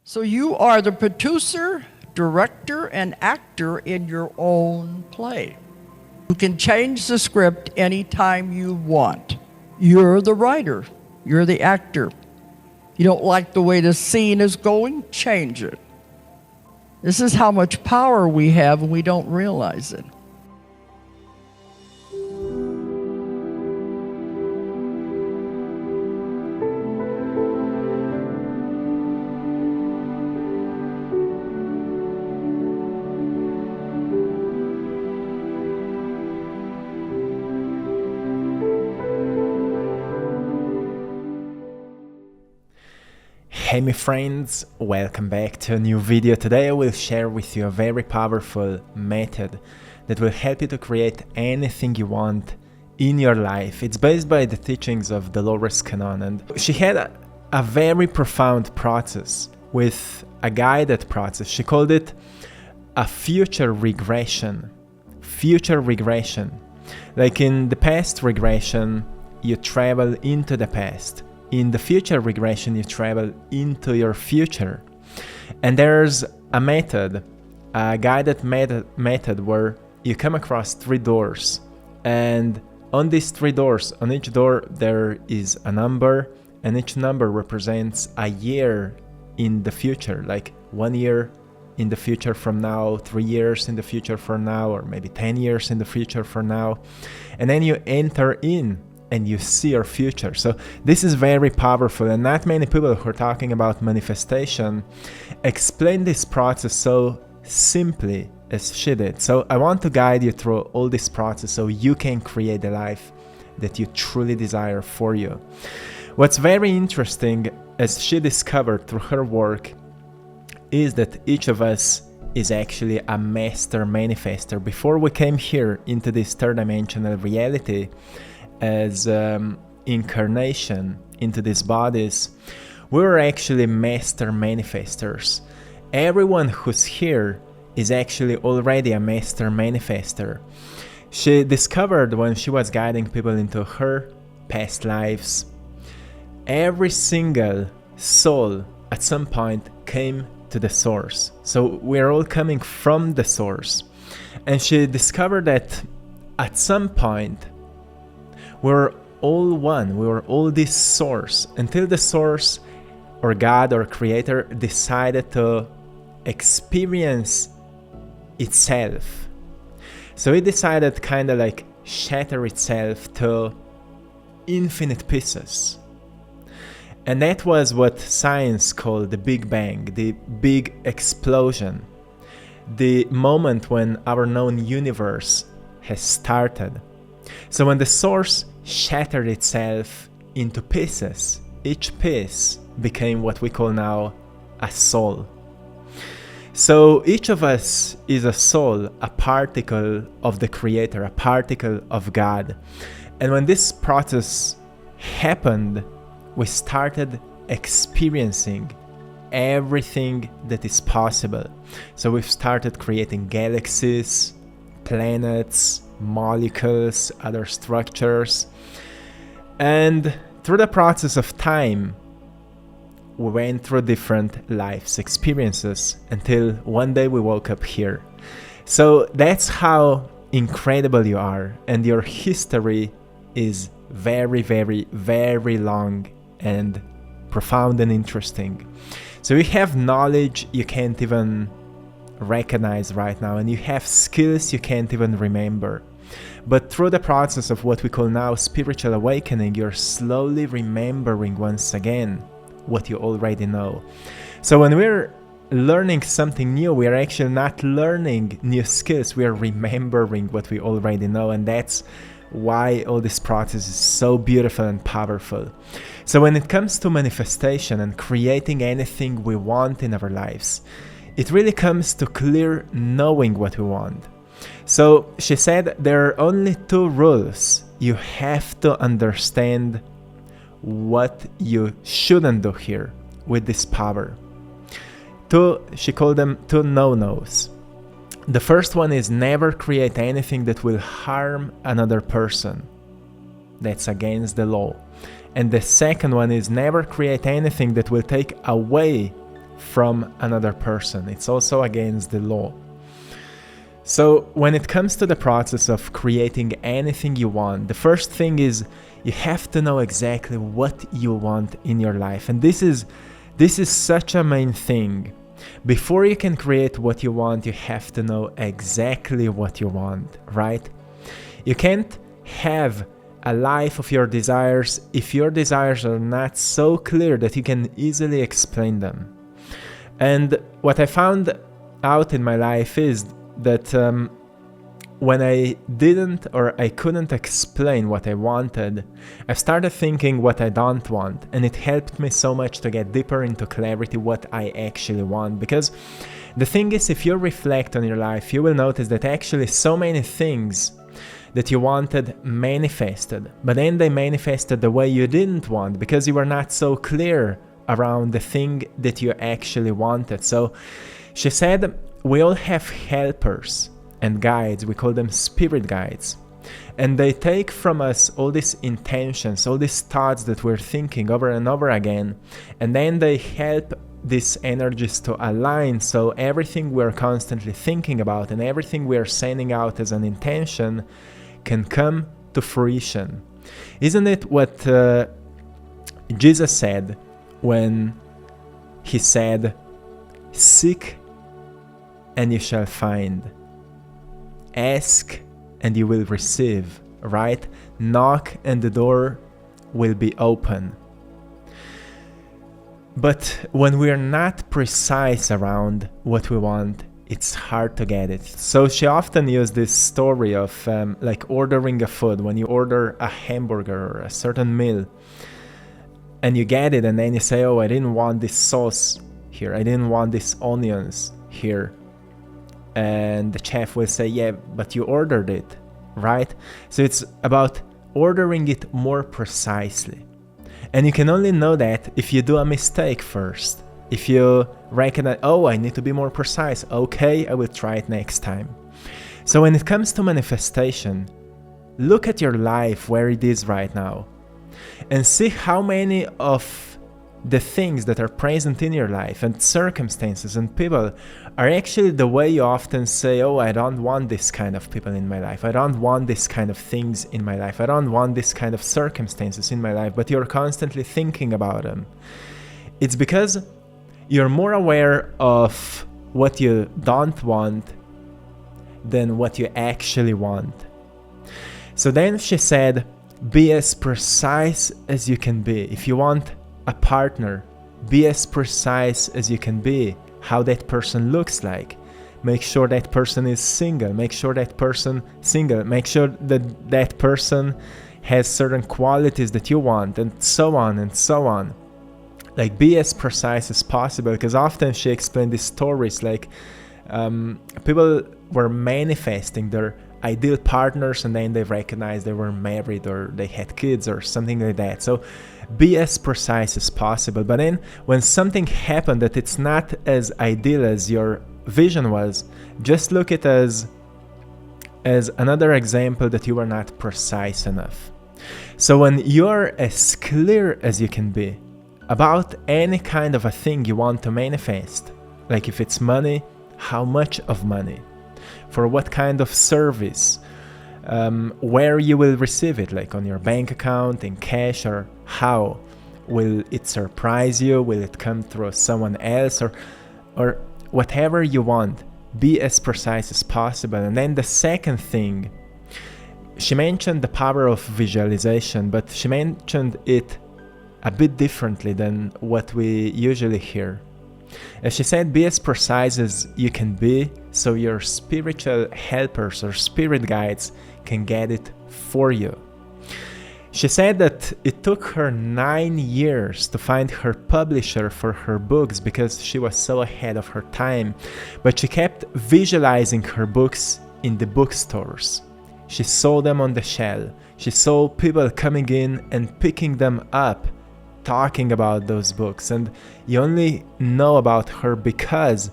So you are the producer, director, and actor in your own play. You can change the script anytime you want. You're the writer. You're the actor. You don't like the way the scene is going? Change it. This is how much power we have, and we don't realize it. Hey my friends, welcome back to a new video. Today I will share with you a very powerful method that will help you to create anything you want in your life. It's based by the teachings of Dolores and she had a very profound process with a guided process. She called it a future regression. Future regression. Like in the past regression, you travel into the past. In the future regression, you travel into your future. And there's a method, a guided method where you come across 3 doors. And on these 3 doors, on each door, there is a number, and each number represents a year in the future, like 1 year in the future from now, 3 years in the future from now, or maybe 10 years in the future from now. And then you enter in and you see your future. So this is very powerful, and not many people who are talking about manifestation explain this process so simply as she did. So I want to guide you through all this process so you can create the life that you truly desire for you. What's very interesting, as she discovered through her work, is that each of us is actually a master manifester. Before we came here into this third dimensional reality as incarnation into these bodies, we're actually master manifestors. Everyone who's here is actually already a master manifester. She discovered when she was guiding people into her past lives, every single soul at some point came to the source. So we're all coming from the source. And she discovered that at some point we're all one, we were all this source, until the source or God or creator decided to experience itself. So it decided kind of like shatter itself to infinite pieces. And that was what science called the Big Bang, the big explosion, the moment when our known universe has started. So when the source shattered itself into pieces, each piece became what we call now a soul. So each of us is a soul, a particle of the Creator, a particle of God. And when this process happened, we started experiencing everything that is possible. So we've started creating galaxies, planets, molecules, other structures. And through the process of time, we went through different lives, experiences, until one day we woke up here. So that's how incredible you are, and your history is very, very, very long and profound and interesting. So you have knowledge you can't even recognize right now, and you have skills you can't even remember. But through the process of what we call now spiritual awakening, you're slowly remembering once again what you already know. So when we're learning something new, we are actually not learning new skills, we are remembering what we already know, and that's why all this process is so beautiful and powerful. So when it comes to manifestation and creating anything we want in our lives, it really comes to clear knowing what we want. So she said there are only 2 rules. You have to understand what you shouldn't do here with this power. 2, she called them 2 no-nos. The first one is never create anything that will harm another person. That's against the law. And the second one is never create anything that will take away from another person. It's also against the law. So when it comes to the process of creating anything you want, the first thing is you have to know exactly what you want in your life. And this is such a main thing. Before you can create what you want, you have to know exactly what you want, right? You can't have a life of your desires if your desires are not so clear that you can easily explain them. And what I found out in my life is that when I didn't or I couldn't explain what I wanted, I started thinking what I don't want, and it helped me so much to get deeper into clarity what I actually want. Because the thing is, if you reflect on your life, you will notice that actually so many things that you wanted manifested, but then they manifested the way you didn't want because you were not so clear around the thing that you actually wanted. So she said, we all have helpers and guides. We call them spirit guides. And they take from us all these intentions, all these thoughts that we're thinking over and over again. And then they help these energies to align, so everything we're constantly thinking about and everything we're sending out as an intention can come to fruition. Isn't it what Jesus said when he said, "Seek and you shall find. Ask and you will receive," right? Knock and the door will be open. But when we're not precise around what we want, it's hard to get it. So she often used this story of like ordering a food. When you order a hamburger or a certain meal and you get it, and then you say, "Oh, I didn't want this sauce here. I didn't want these onions here." And the chef will say, "Yeah, but you ordered it," right? So it's about ordering it more precisely. And you can only know that if you do a mistake first. If you recognize, "Oh, I need to be more precise. Okay, I will try it next time." So when it comes to manifestation, look at your life where it is right now and see how many of the things that are present in your life and circumstances and people are actually the way you often say, "Oh, I don't want this kind of people in my life. I don't want this kind of things in my life. I don't want this kind of circumstances in my life," but you're constantly thinking about them. It's because you're more aware of what you don't want than what you actually want. So then she said, be as precise as you can be. If you want a partner, be as precise as you can be how that person looks like. Make sure that person is single. Make sure that person single. Make sure that that person has certain qualities that you want, and so on and so on. Like, be as precise as possible, because often she explained these stories like people were manifesting their ideal partners and then they recognized they were married or they had kids or something like that. So be as precise as possible. But then when something happened that it's not as ideal as your vision was, just look at it as another example that you were not precise enough. So when you're as clear as you can be about any kind of a thing you want to manifest, like if it's money, how much of money, for what kind of service, where you will receive it, like on your bank account, in cash, or how will it surprise you, will it come through someone else, or whatever you want, be as precise as possible. And then the second thing, she mentioned the power of visualization, but she mentioned it a bit differently than what we usually hear. As she said, be as precise as you can be so your spiritual helpers or spirit guides can get it for you. She said that it took her 9 years to find her publisher for her books because she was so ahead of her time, but she kept visualizing her books in the bookstores. She saw them on the shelf. She saw people coming in and picking them up, talking about those books, and you only know about her because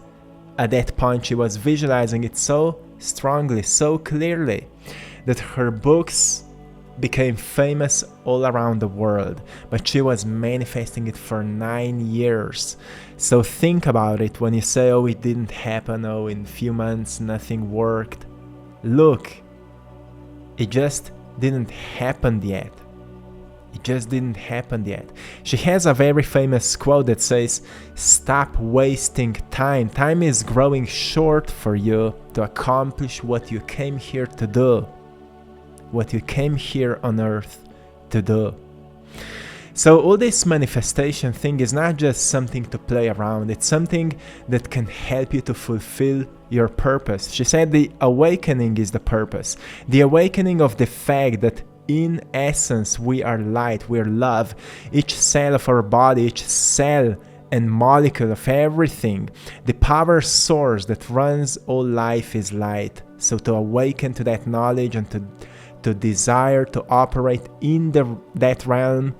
at that point she was visualizing it so strongly, so clearly, that her books became famous all around the world. But she was manifesting it for 9 years. So think about it when you say, oh, it didn't happen, oh, in a few months nothing worked. Look, it just didn't happen yet. It just didn't happen yet. She has a very famous quote that says, stop wasting time. Time is growing short for you to accomplish what you came here to do. What you came here on earth to do. So all this manifestation thing is not just something to play around. It's something that can help you to fulfill your purpose. She said the awakening is the purpose. The awakening of the fact that in essence, we are light, we are love. Each cell of our body, each cell and molecule of everything, the power source that runs all life is light. So to awaken to that knowledge and to desire to operate in that realm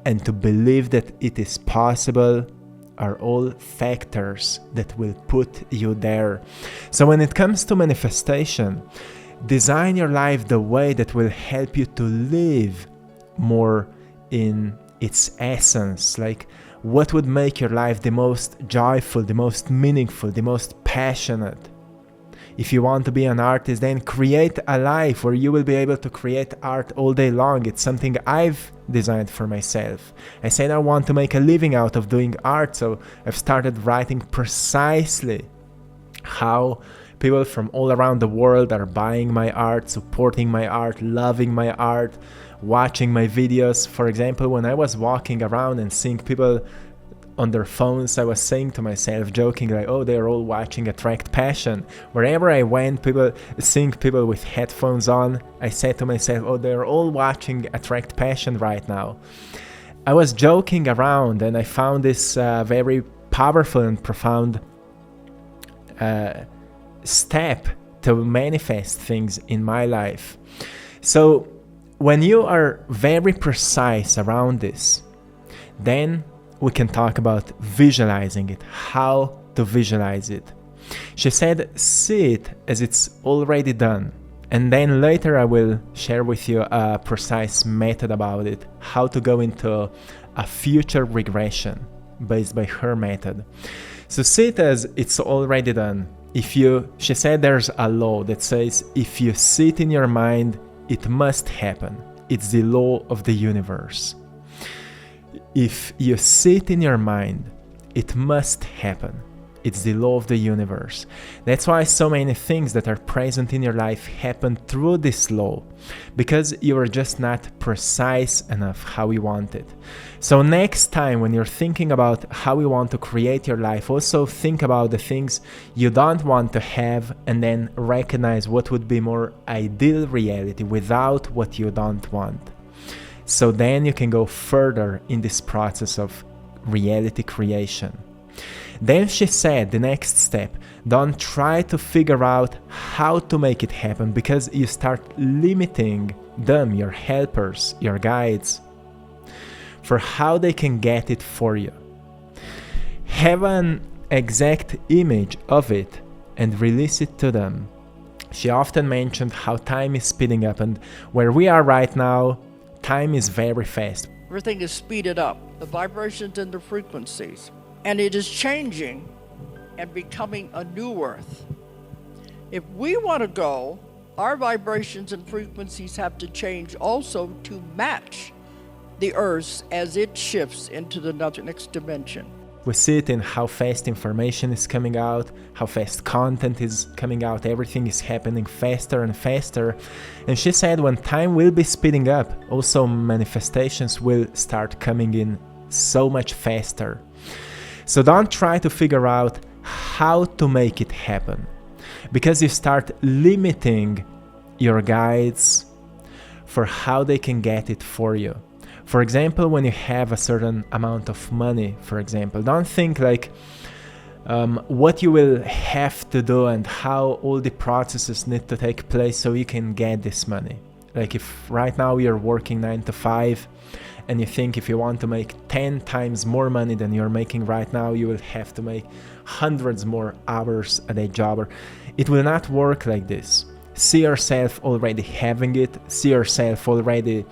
and to believe that it is possible are all factors that will put you there. So when it comes to manifestation, design your life the way that will help you to live more in its essence. Like, what would make your life the most joyful, the most meaningful, the most passionate? If you want to be an artist, then create a life where you will be able to create art all day long. It's something I've designed for myself. I said I want to make a living out of doing art, so I've started writing precisely how people from all around the world are buying my art, supporting my art, loving my art, watching my videos. For example, when I was walking around and seeing people on their phones, I was saying to myself, joking, like, oh, they're all watching AttractPassion. Wherever I went, seeing people with headphones on, I said to myself, oh, they're all watching AttractPassion right now. I was joking around and I found this very powerful and profound step to manifest things in my life. So when you are very precise around this, then we can talk about visualizing it, how to visualize it. She said, see it as it's already done. And then later I will share with you a precise method about it, how to go into a future regression based by her method. So see it as it's already done. She said there's a law that says if you see it in your mind, it must happen. It's the law of the universe. If you see it in your mind, it must happen. It's the law of the universe. That's why so many things that are present in your life happen through this law, because you are just not precise enough how you want it. So next time when you're thinking about how you want to create your life, also think about the things you don't want to have and then recognize what would be more ideal reality without what you don't want. So then you can go further in this process of reality creation. Then she said the next step, don't try to figure out how to make it happen, because you start limiting them, your helpers, your guides, for how they can get it for you. Have an exact image of it and release it to them. She often mentioned how time is speeding up, and where we are right now, time is very fast. Everything is speeded up, the vibrations and the frequencies. And it is changing and becoming a new earth. If we want to go, our vibrations and frequencies have to change also to match the earth as it shifts into the next dimension. We see it in how fast information is coming out, how fast content is coming out, everything is happening faster and faster. And she said when time will be speeding up, also manifestations will start coming in so much faster. So don't try to figure out how to make it happen, because you start limiting your guides for how they can get it for you. For example, when you have a certain amount of money, for example, don't think like what you will have to do and how all the processes need to take place so you can get this money. Like if right now you're working 9 to 5 and you think if you want to make 10 times more money than you're making right now, you will have to make hundreds more hours a day job. It will not work like this. See yourself already having it. See yourself already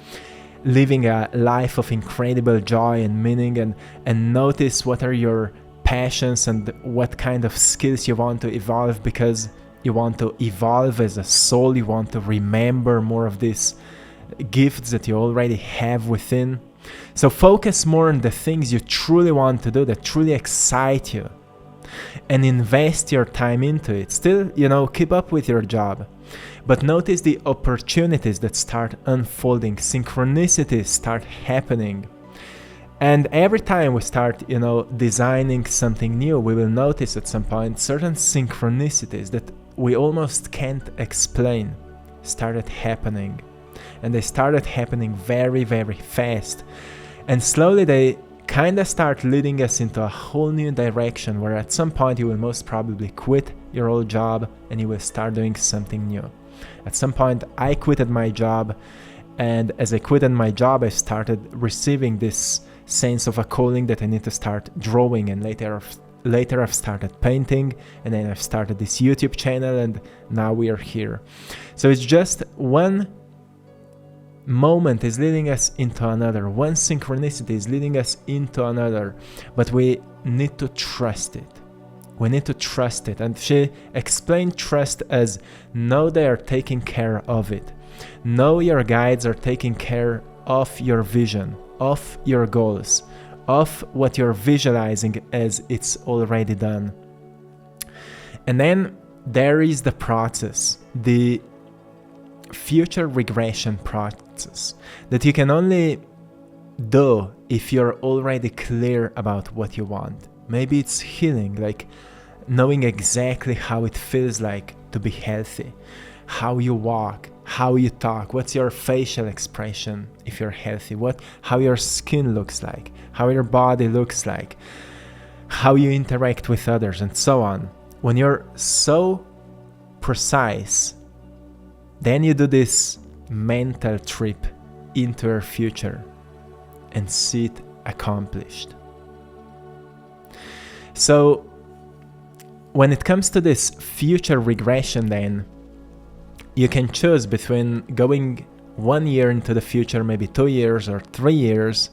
living a life of incredible joy and meaning, and notice what are your passions and what kind of skills you want to evolve, because you want to evolve as a soul. You want to remember more of these gifts that you already have within. So focus more on the things you truly want to do, that truly excite you, and invest your time into it. Still, keep up with your job, but notice the opportunities that start unfolding. Synchronicities start happening. And every time we start, designing something new, we will notice at some point certain synchronicities that we almost can't explain started happening. And they started happening very, very fast. And slowly they kind of start leading us into a whole new direction, where at some point you will most probably quit your old job and you will start doing something new. At some point I quitted my job, and as I quitted my job, I started receiving this sense of a calling that I need to start drawing, and later I've started painting, and then I've started this YouTube channel, and now we are here. So it's just one moment is leading us into another, one synchronicity is leading us into another, but we need to trust it. We need to trust it. And she explained trust as know they are taking care of it. Know your guides are taking care of your vision, of your goals, of what you're visualizing as it's already done. And then there is the process, the future regression process, that you can only do if you're already clear about what you want. Maybe it's healing, like knowing exactly how it feels like to be healthy, how you walk, how you talk, what's your facial expression if you're healthy, how your skin looks like, how your body looks like, how you interact with others, and so on. When you're so precise, then you do this mental trip into your future and see it accomplished. So when it comes to this future regression, then you can choose between going 1 year into the future, maybe 2 years or 3 years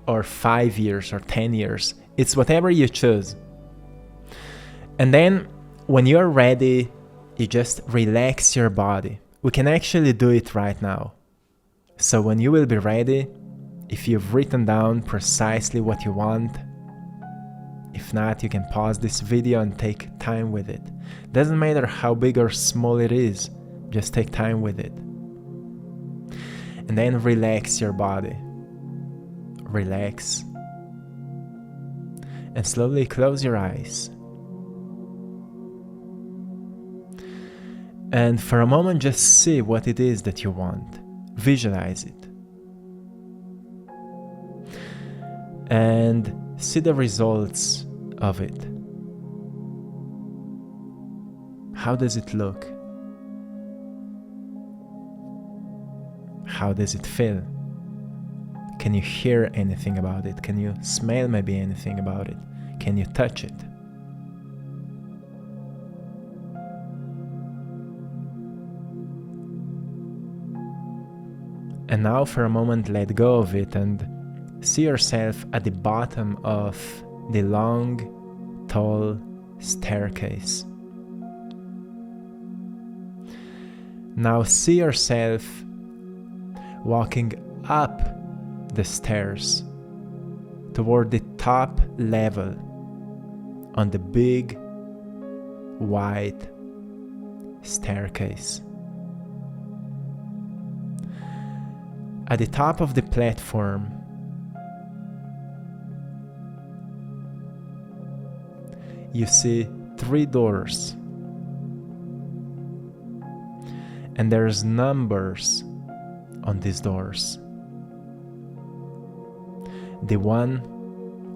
or 5 years or 10 years. It's whatever you choose. And then when you're ready, you just relax your body. We can actually do it right now. So when you will be ready, if you've written down precisely what you want, if not, you can pause this video and take time with it. Doesn't matter how big or small it is, just take time with it. And then relax your body. Relax. And slowly close your eyes. And for a moment, just see what it is that you want. Visualize it. And see the results of it. How does it look? How does it feel? Can you hear anything about it? Can you smell maybe anything about it? Can you touch it? And now for a moment, let go of it and see yourself at the bottom of the long, tall staircase. Now see yourself walking up the stairs toward the top level on the big, wide staircase. At the top of the platform, you see 3 doors, and there's numbers on these doors. The one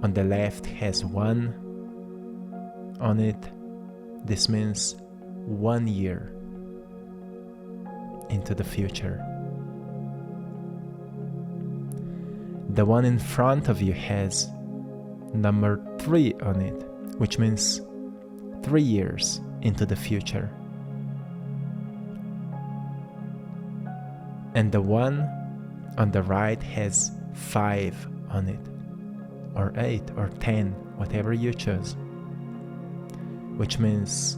on the left has 1 on it. This means 1 year into the future. The one in front of you has number 3 on it, which means 3 years into the future. And the one on the right has 5 on it, or 8 or 10, whatever you choose, which means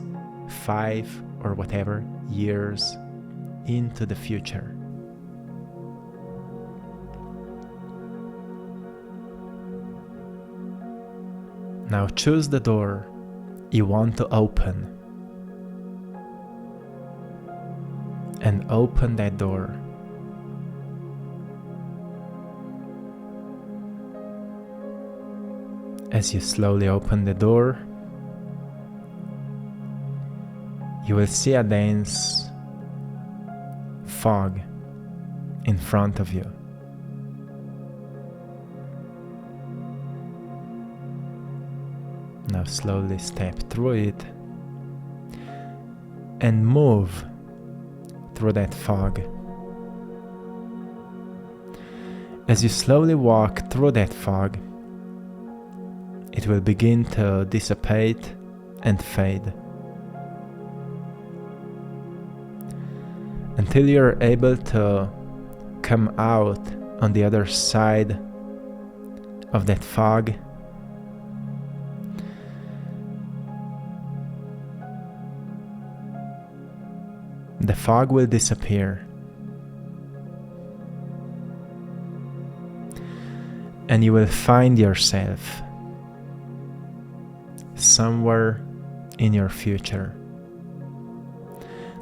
5 or whatever years into the future. Now choose the door you want to open and open that door. As you slowly open the door, you will see a dense fog in front of you. Now slowly step through it and move through that fog. As you slowly walk through that fog, it will begin to dissipate and fade until you're able to come out on the other side of that fog. The fog will disappear, and you will find yourself somewhere in your future.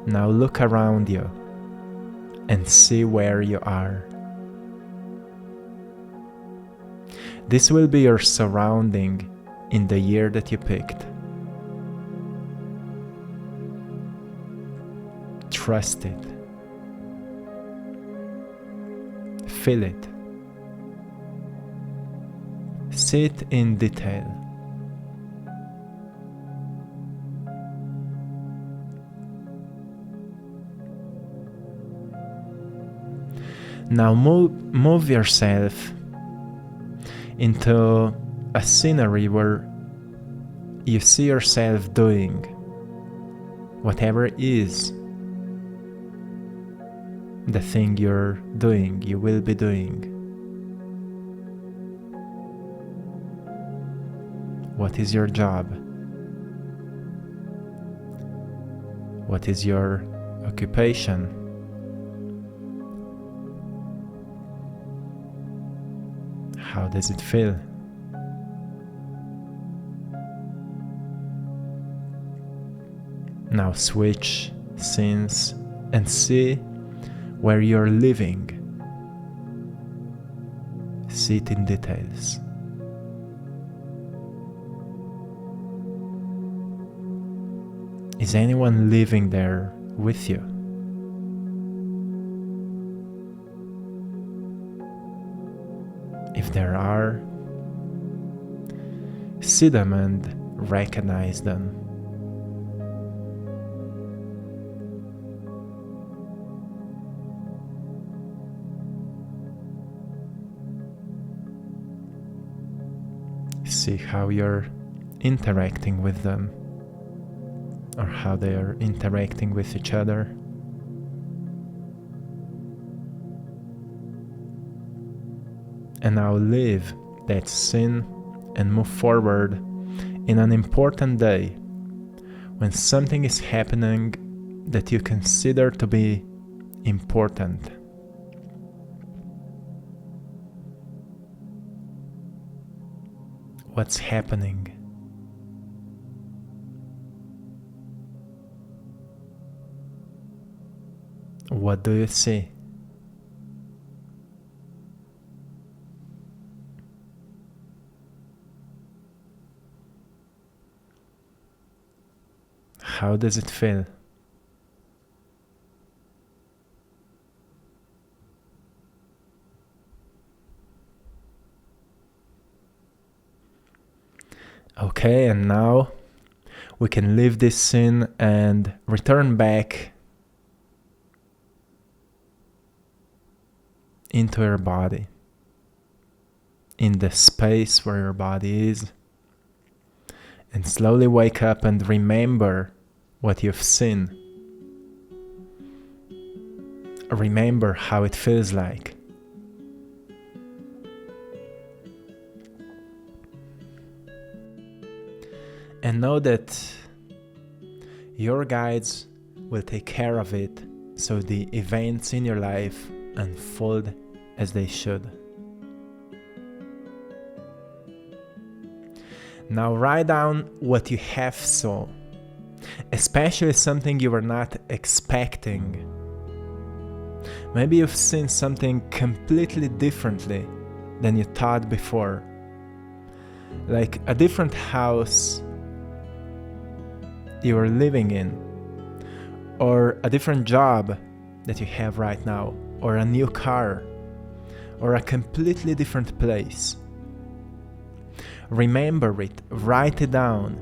Now look around you and see where you are. This will be your surrounding in the year that you picked. Trust it. Feel it. See it in detail. Now move yourself into a scenery where you see yourself doing whatever it is the thing you're doing, you will be doing. What is your job? What is your occupation? How does it feel? Now switch scenes and see where you're living. See it in details. Is anyone living there with you? If there are, see them and recognize them. See how you're interacting with them, or how they are interacting with each other. And now leave that scene and move forward in an important day when something is happening that you consider to be important. What's happening? What do you see? How does it feel? Okay, and now we can leave this scene and return back into your body, in the space where your body is, and slowly wake up and remember what you've seen. Remember how it feels like. and know that your guides will take care of it so the events in your life unfold as they should. Now write down what you have saw, especially something you were not expecting. Maybe you've seen something completely differently than you thought before, like a different house you are living in, or a different job that you have right now, or a new car, or a completely different place. Remember it, write it down.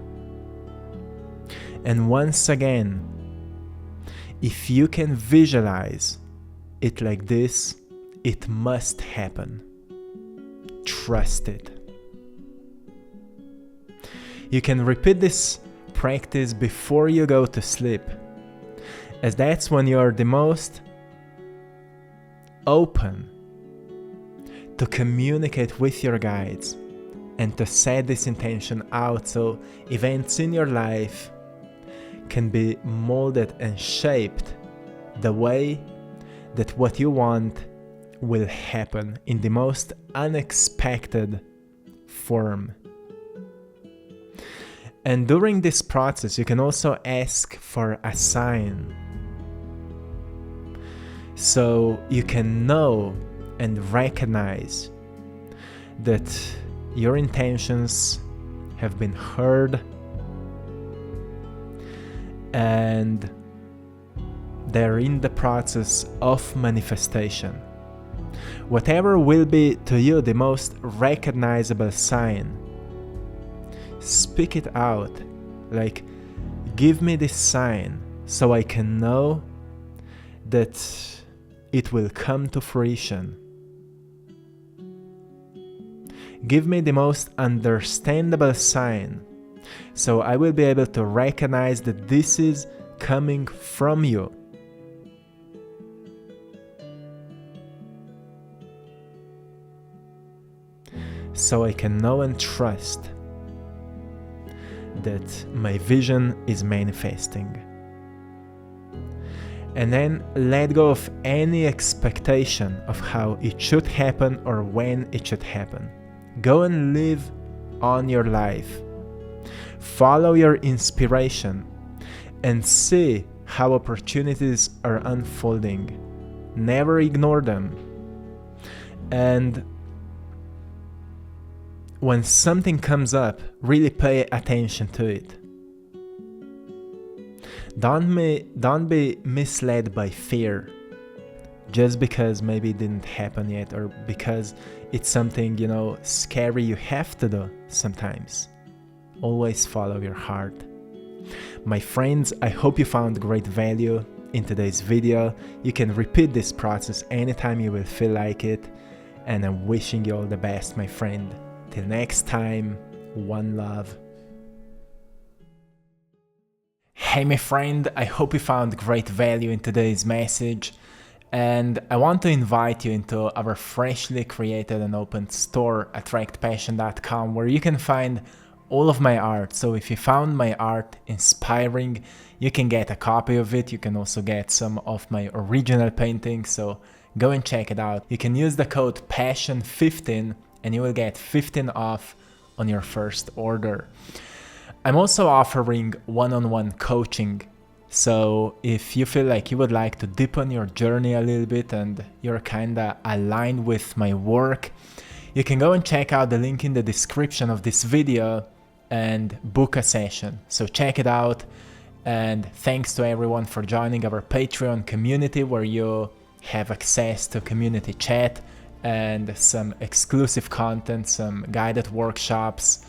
And once again, if you can visualize it like this, it must happen. Trust it. You can repeat this practice before you go to sleep, as that's when you're the most open to communicate with your guides and to set this intention out so events in your life can be molded and shaped the way that what you want will happen in the most unexpected form. And during this process, you can also ask for a sign, so you can know and recognize that your intentions have been heard and they're in the process of manifestation. Whatever will be to you the most recognizable sign, speak it out, like, give me this sign so I can know that it will come to fruition. Give me the most understandable sign so I will be able to recognize that this is coming from you. So I can know and trust that my vision is manifesting. And then let go of any expectation of how it should happen or when it should happen. Go and live on your life. Follow your inspiration and see how opportunities are unfolding. Never ignore them. And when something comes up, really pay attention to it. Don't be misled by fear just because maybe it didn't happen yet, or because it's something, scary you have to do sometimes. Always follow your heart. My friends, I hope you found great value in today's video. You can repeat this process anytime you will feel like it, and I'm wishing you all the best, my friend. Till next time, one love. Hey my friend, I hope you found great value in today's message, and I want to invite you into our freshly created and opened store, AttractPassion.com, where you can find all of my art. So if you found my art inspiring, you can get a copy of it. You can also get some of my original paintings, so go and check it out. You can use the code PASSION15 and you will get 15 off on your first order. I'm also offering one-on-one coaching, so if you feel like you would like to deepen your journey a little bit and you're kinda aligned with my work, you can go and check out the link in the description of this video and book a session. So check it out, and thanks to everyone for joining our Patreon community, where you have access to community chat and some exclusive content, some guided workshops,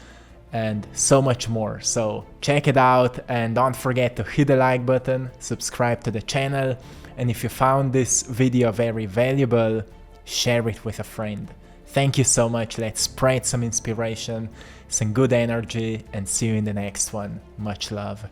and so much more. So check it out, and don't forget to hit the like button, subscribe to the channel, and if you found this video very valuable, share it with a friend. Thank you so much. Let's spread some inspiration, some good energy, and see you in the next one. Much love.